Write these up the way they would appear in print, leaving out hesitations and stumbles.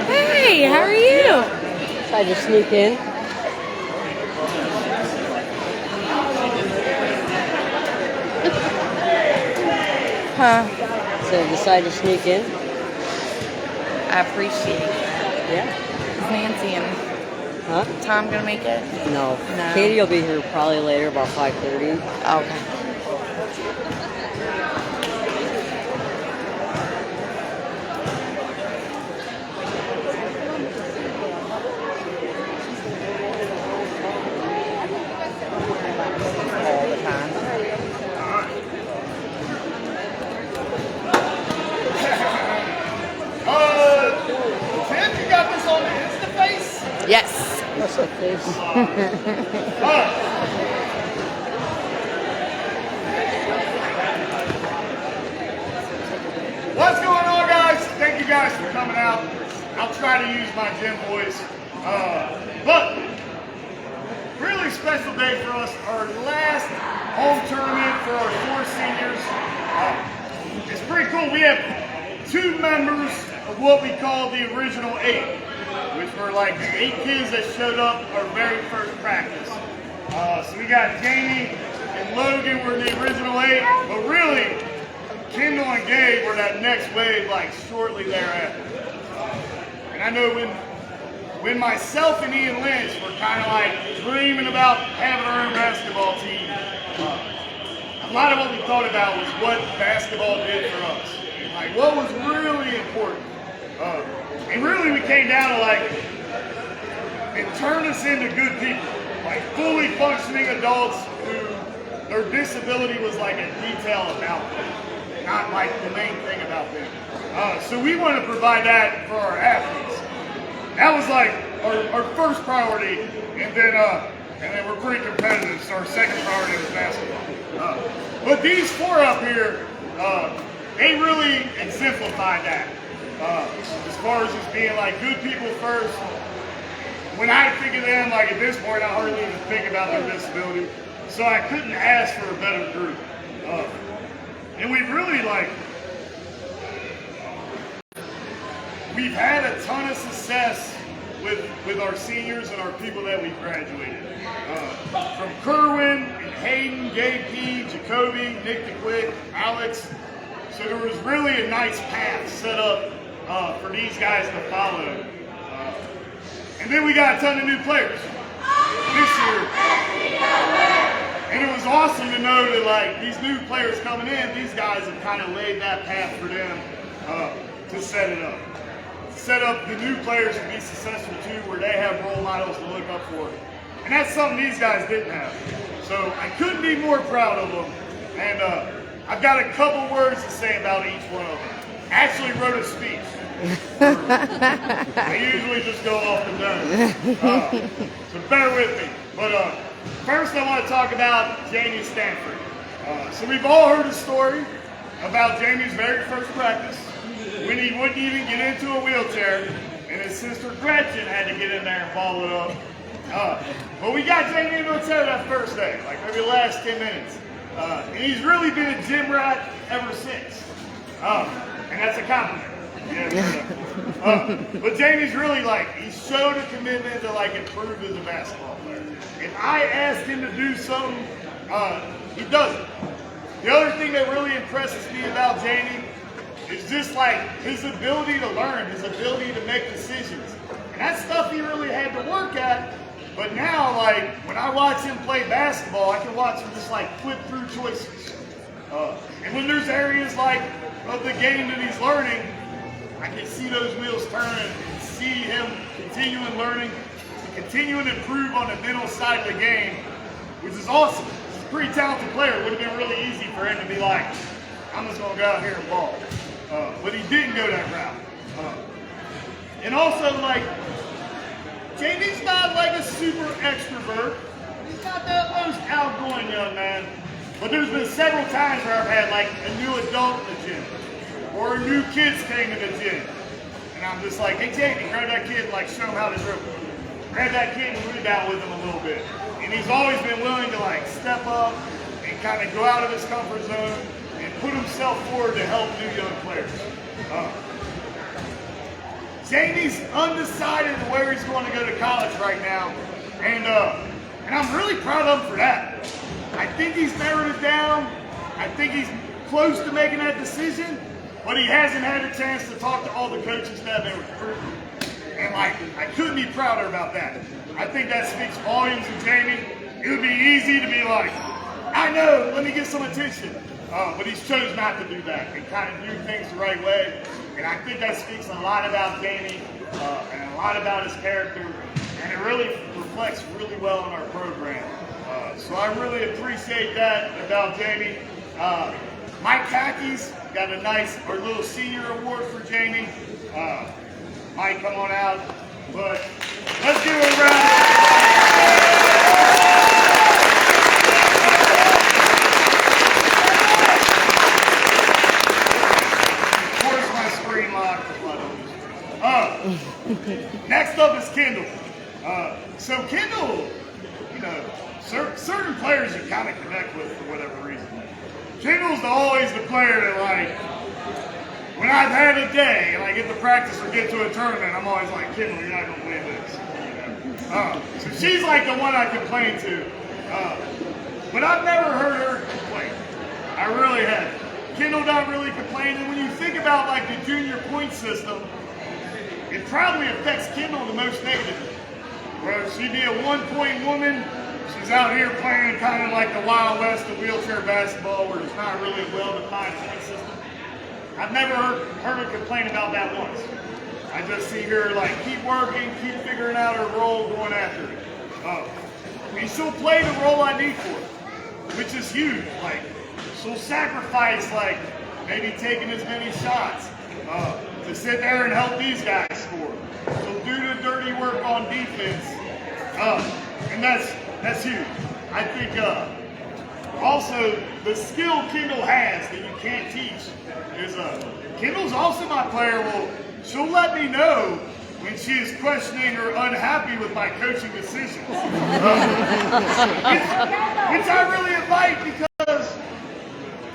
Hey, how are you? Tried to sneak in. Huh? So decide to sneak in. I appreciate it. Yeah. Is Nancy and Tom gonna make it? No. No. Katie will be here probably later, about 5:30. Okay. All the time. Tim, you got this on the Instaface? Yes. What's up, face? What's going on, guys? Thank you guys for coming out. I'll try to use my gym voice. But really special day for us. Our last home tournament for our 4 seniors. It's pretty cool. We have 2 members of what we call the original 8, which were like the 8 kids that showed up our very first practice. So we got Jamie and Logan were the original 8, but really, Kendall and Gabe were that next wave, like shortly thereafter. And I know when myself and Ian Lynch were kind of like dreaming about having our own basketball team, a lot of what we thought about was what basketball did for us. And like what was really important. And really we came down to like, it turned us into good people. Like fully functioning adults who their disability was like a detail about them, not like the main thing about them. So we want to provide that for our athletes. That was like our first priority, and then we're pretty competitive, so our second priority was basketball. But these 4 up here, they really exemplified that. As far as just being like good people first. When I think of them, like at this point, I hardly even think about their disability. So I couldn't ask for a better group. And we've really we've had a ton of success with our seniors and our people that we've graduated. From Kerwin, and Hayden, Gabe P, Jacoby, Nick DeQuick, Alex. So there was really a nice path set up for these guys to follow. And then we got a ton of new players this year. And it was awesome to know that like these new players coming in, these guys have kind of laid that path for them to set it up. Set up the new players to be successful too, where they have role models to look up for. And that's something these guys didn't have. So I couldn't be more proud of them. And I've got a couple words to say about each one of them. I actually wrote a speech. I usually just go off the dome. So bear with me. But first I want to talk about Jamie Stanford. So we've all heard a story about Jamie's very first practice when he wouldn't even get into a wheelchair and his sister Gretchen had to get in there and ball it up. But we got Jamie into a chair that first day, like maybe the last 10 minutes. And he's really been a gym rat ever since. And that's a compliment. But Jamie's really he showed a commitment to improve as a basketball player. If I asked him to do something, he does it. The other thing that really impresses me about Jamie is just his ability to learn, his ability to make decisions. And that's stuff he really had to work at. But now, when I watch him play basketball, I can watch him just flip through choices. And when there's areas of the game that he's learning, I can see those wheels turning and see him continuing learning, continuing to improve on the mental side of the game, which is awesome. He's a pretty talented player. It would have been really easy for him to be I'm just going to go out here and ball. But he didn't go that route. And also, Jamie's not a super extrovert. He's not the most outgoing young man. But there's been several times where I've had a new adult in the gym, or new kids came to the gym, and I'm just hey Jamie, grab that kid and show him how to dribble. Grab that kid and rebound with him a little bit. And he's always been willing to step up and kind of go out of his comfort zone and put himself forward to help new young players. Jamie's undecided where he's going to go to college right now, and I'm really proud of him for that. I think he's narrowed it down. I think he's close to making that decision, but he hasn't had a chance to talk to all the coaching staff and recruiting. And I couldn't be prouder about that. I think that speaks volumes of Jamie. It would be easy to be I know, let me get some attention. But he's chose not to do that and kind of do things the right way. And I think that speaks a lot about Jamie and a lot about his character. And it really reflects really well on our program. So I really appreciate that about Jamie. Mike Khakis got our little senior award for Jamie. Mike, come on out. But let's give him a round. Of course, my screen locked. Next up is Kendall. So Kendall, certain players you kind of connect with for whatever reason. Kendall's always the player that when I've had a day and I get to practice or get to a tournament, I'm always Kendall, you're not going to win this. So she's the one I complain to. But I've never heard her complain. I really haven't. Kendall not really complain. And when you think about the junior point system, it probably affects Kendall the most negatively. Where she'd be a 1-point woman, she's out here playing kind of the Wild West of wheelchair basketball where there's not really a well-defined point system. I've never heard her complain about that once. I just see her keep working, keep figuring out her role, going after it. And she'll play the role I need for her, which is huge. She'll sacrifice maybe taking as many shots to sit there and help these guys score. She'll do the dirty work on defense, and that's huge. I think also the skill Kendall has that you can't teach is Kendall's also my player. Well, she'll let me know when she is questioning or unhappy with my coaching decisions, which I really invite because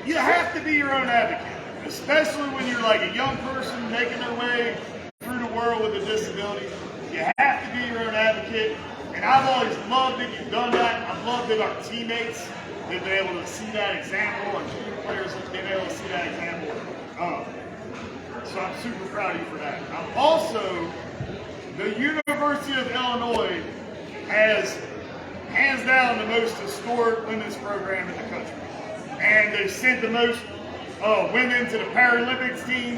you have to be your own advocate, especially when you're a young person making their way through the world with a disability. You have to be your own advocate, and I've always loved that you've done that. I've loved that our teammates have been able to see that example, our junior players have been able to see that example. So I'm super proud of you for that. Also, the University of Illinois has hands down the most historic women's program in the country. And they've sent the most women to the Paralympics team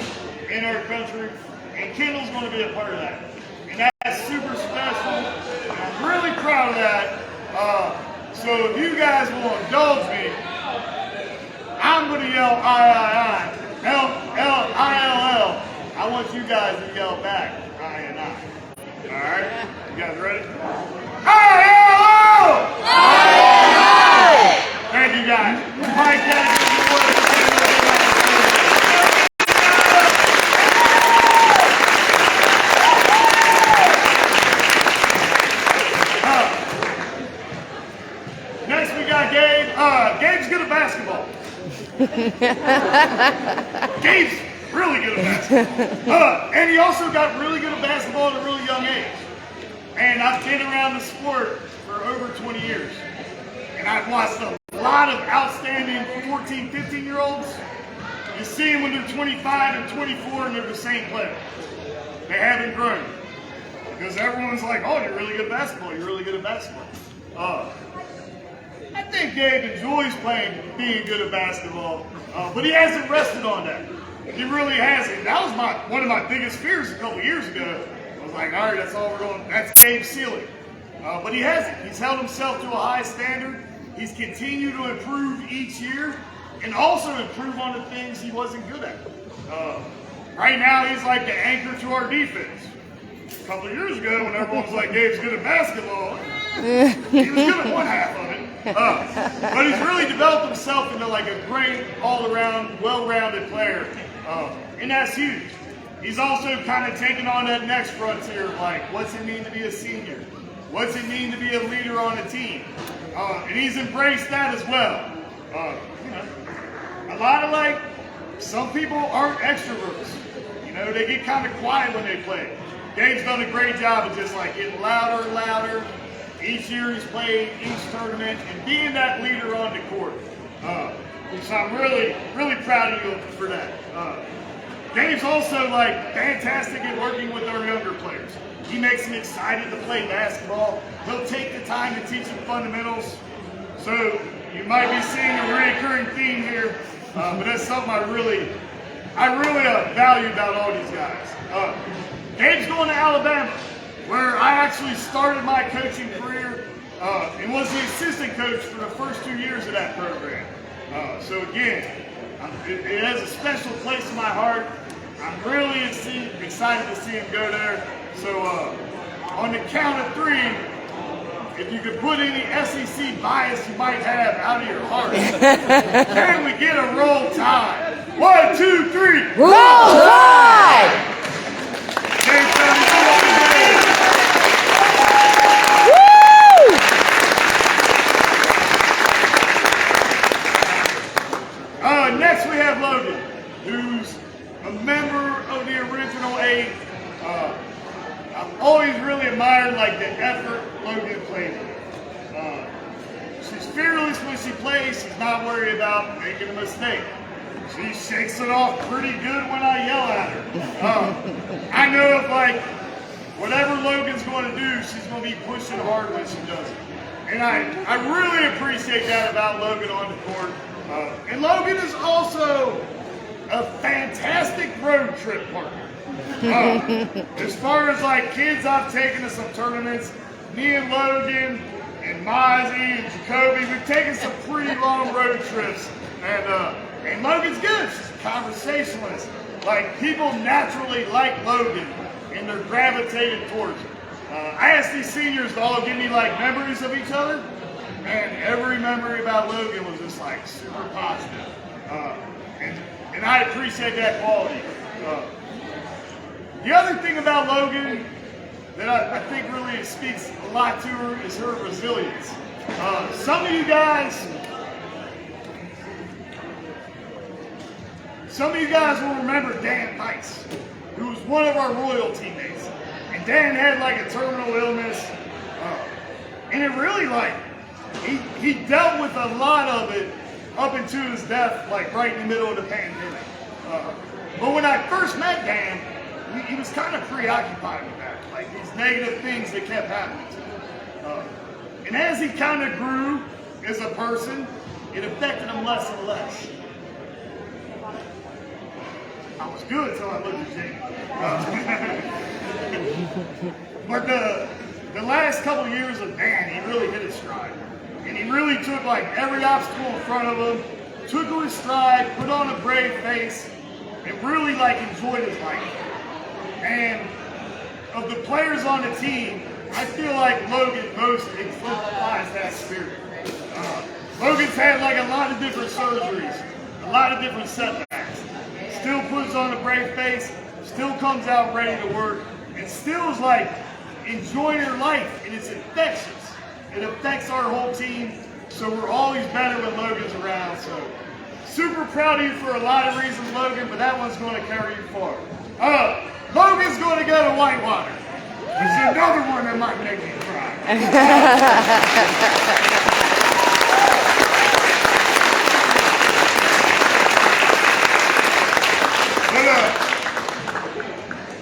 in our country. And Kendall's going to be a part of that. And that's super special. And I'm really proud of that. So if you guys will indulge me, I'm going to yell I, L-L-I-L-L. I want you guys to yell back, I. All right? You guys ready? I-L-L! Gabe's really good at basketball. And he also got really good at basketball at a really young age. And I've been around the sport for over 20 years. And I've watched a lot of outstanding 14, 15-year-olds. You see them when they're 25 and 24 and they're the same player. They haven't grown. Because everyone's like, oh, you're really good at basketball. You're really good at basketball. I think Gabe enjoys being good at basketball, but he hasn't rested on that. He really hasn't. That was one of my biggest fears a couple years ago. I was like, all right, that's all we're going. That's Gabe's ceiling. But he hasn't. He's held himself to a high standard. He's continued to improve each year and also improve on the things he wasn't good at. Right now, he's like the anchor to our defense. A couple of years ago, when everyone was like, Gabe's good at basketball, he was good at one half of it. But he's really developed himself into like a great, all-around, well-rounded player. And that's huge. He's also kind of taken on that next frontier of like, what's it mean to be a senior? What's it mean to be a leader on a team? And he's embraced that as well. You know, a lot of like, some people aren't extroverts. You know, they get kind of quiet when they play. Gabe's done a great job of just like getting louder and louder. Each year he's played each tournament and being that leader on the court. So I'm really, really proud of you for that. Gabe's also like fantastic at working with our younger players. He makes them excited to play basketball. He'll take the time to teach them fundamentals. So you might be seeing a recurring theme here, but that's something I really value about all these guys. Gabe's going to Alabama, where I actually started my coaching career and was the assistant coach for the first 2 years of that program. So again, it has a special place in my heart. I'm really excited to see him go there. So on the count of 3, if you could put any SEC bias you might have out of your heart, can we get a roll tide? 1, 2, 3. Roll Tide! Next we have Logan, who's a member of the original 8. I've always really admired like the effort Logan plays. She's fearless when she plays. She's not worried about making a mistake. She shakes it off pretty good when I yell at her. I know if like whatever Logan's going to do, she's going to be pushing hard when she does it. And I really appreciate that about Logan on the court. And Logan is also a fantastic road trip partner. As far as like kids I've taken to some tournaments, me and Logan and Mozzie and Jacoby, we've taken some pretty long road trips. And Logan's good. She's a conversationalist. Like people naturally like Logan and they're gravitated towards her. I asked these seniors to all give me like memories of each other, and every memory about Logan was just like super positive. And I appreciate that quality. The other thing about Logan that I think really speaks a lot to her is her resilience. Some of you guys will remember Dan Tice, who was one of our Royal teammates. And Dan had like a terminal illness. And it really like, he dealt with a lot of it up into his death, like right in the middle of the pandemic. But when I first met Dan, he was kind of preoccupied with that, like these negative things that kept happening to him. And as he kind of grew as a person, it affected him less and less. I was good until I looked at Jamie. But the last couple years of Dan, he really hit his stride. And he really took like every obstacle in front of him, took to his stride, put on a brave face, and really like enjoyed his life. And of the players on the team, I feel like Logan most exemplifies that spirit. Logan's had like a lot of different surgeries, a lot of different setbacks. Still puts on a brave face, still comes out ready to work, and still is like enjoying her life, and it's infectious. It affects our whole team, so we're always better when Logan's around. So super proud of you for a lot of reasons, Logan, but that one's going to carry you far. Logan's going to go to Whitewater. There's another one that might make me cry.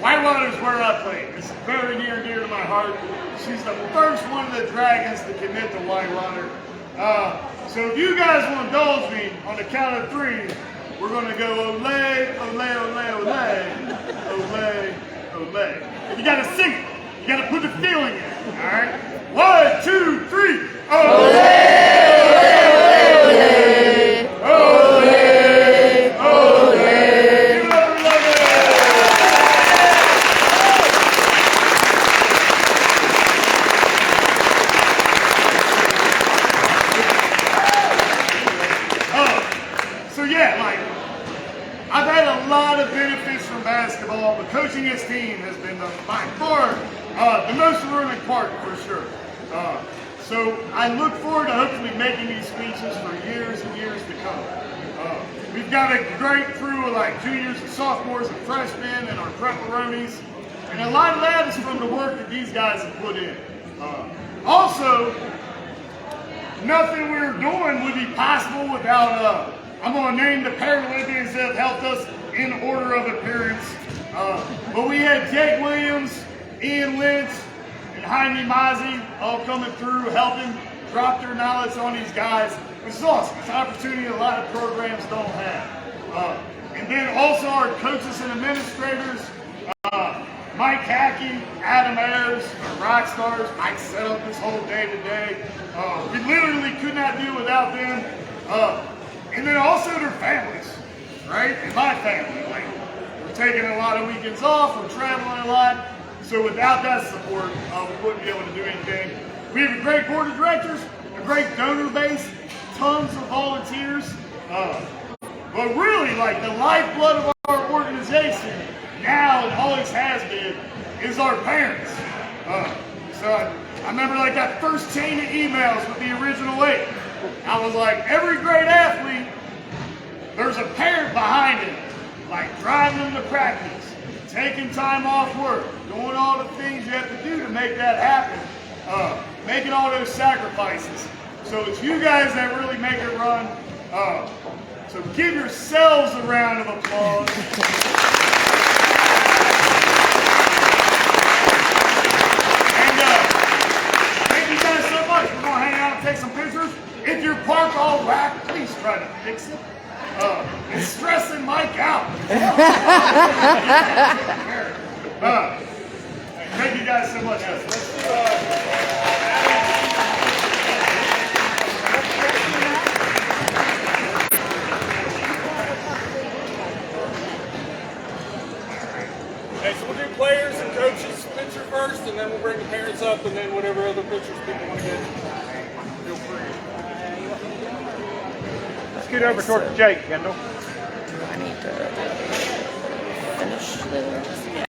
Whitewater's where I play. It's very near and dear to my heart. She's the first one of the Dragons to commit to Whitewater. So if you guys will indulge me on the count of 3, we're going to go ole, ole, ole, ole, ole, ole. And you got to sing it. You got to put the feeling in it. All right? 1, 2, 3. Ole, ole, ole, ole, ole. Give it up for Logan. So yeah, like, I've had a lot of benefits from basketball, but coaching this team has been by far the most rewarding part for sure. So I look forward to hopefully making these speeches for years and years to come. We've got a great crew of like juniors and sophomores and freshmen and our prepperonis, and a lot of that is from the work that these guys have put in. Also, nothing we're doing would be possible without, I'm going to name the Paralympians that have helped us in order of appearance. But we had Jake Williams, Ian Lynch, and Jaime Mazzi all coming through, helping drop their knowledge on these guys, which is awesome. It's an opportunity a lot of programs don't have. And then also our coaches and administrators, Mike Hackey, Adam Ayers, our rock stars. Mike set up this whole day today. We literally could not do without them. And then also their families, right? And my family, like, we're taking a lot of weekends off, we're traveling a lot. So without that support, we wouldn't be able to do anything. We have a great board of directors, a great donor base, tons of volunteers. But really, like, the lifeblood of our organization, now and always has been, is our parents. So I remember like that first chain of emails with the original 8. I was like, every great athlete, there's a parent behind it, like driving them to practice, taking time off work, doing all the things you have to do to make that happen, making all those sacrifices. So it's you guys that really make it run. So give yourselves a round of applause. We're going to hang out and take some pictures. If your park all whacked, please try to fix it. It's stressing Mike out. Thank you guys so much. Okay, so we'll do players and coaches picture first, and then we'll bring the parents up, and then whatever other pictures people want to get. Feel free. Let's get over towards Jake, Kendall. I need to finish the